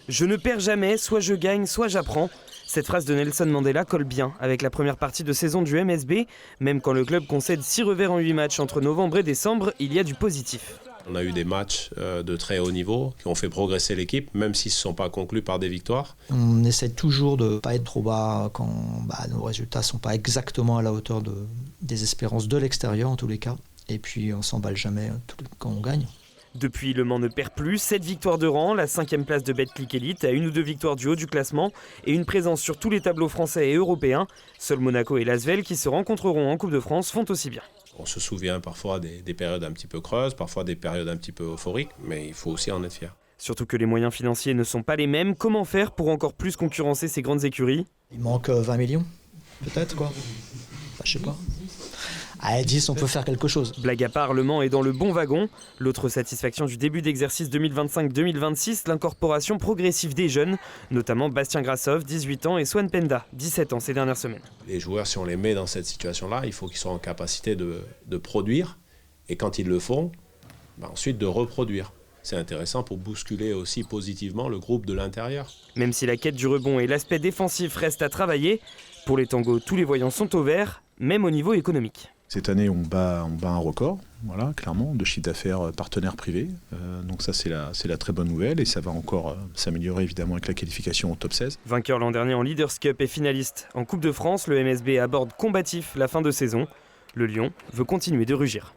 « Je ne perds jamais, soit je gagne, soit j'apprends ». Cette phrase de Nelson Mandela colle bien avec la première partie de saison du MSB. Même quand le club concède 6 revers en 8 matchs entre novembre et décembre, il y a du positif. On a eu des matchs de très haut niveau qui ont fait progresser l'équipe, même s'ils ne se sont pas conclus par des victoires. On essaie toujours de ne pas être trop bas quand nos résultats ne sont pas exactement à la hauteur des espérances de l'extérieur en tous les cas. Et puis on ne s'emballe jamais quand on gagne. Depuis, Le Mans ne perd plus, 7 victoires de rang, la 5e place de Betclic Elite, à 1 ou 2 victoires du haut du classement et une présence sur tous les tableaux français et européens. Seuls Monaco et Lasvel, qui se rencontreront en Coupe de France, font aussi bien. On se souvient parfois des périodes un petit peu creuses, parfois des périodes un petit peu euphoriques, mais il faut aussi en être fier. Surtout que les moyens financiers ne sont pas les mêmes. Comment faire pour encore plus concurrencer ces grandes écuries ? Il manque 20 millions, peut-être quoi. Je sais pas. À 10, on peut faire quelque chose. Blague à part, Le Mans est dans le bon wagon. L'autre satisfaction du début d'exercice 2025-2026, l'incorporation progressive des jeunes, notamment Bastien Grassov, 18 ans, et Swan Penda, 17 ans ces dernières semaines. Les joueurs, si on les met dans cette situation-là, il faut qu'ils soient en capacité de produire, et quand ils le font, ensuite de reproduire. C'est intéressant pour bousculer aussi positivement le groupe de l'intérieur. Même si la quête du rebond et l'aspect défensif restent à travailler, pour les tangos, tous les voyants sont au vert, même au niveau économique. Cette année, on bat un record, voilà, clairement, de chiffre d'affaires partenaires privés. Donc ça, c'est la très bonne nouvelle et ça va encore s'améliorer évidemment avec la qualification au top 16. Vainqueur l'an dernier en Leaders Cup et finaliste en Coupe de France, le MSB aborde combatif la fin de saison. Le Lion veut continuer de rugir.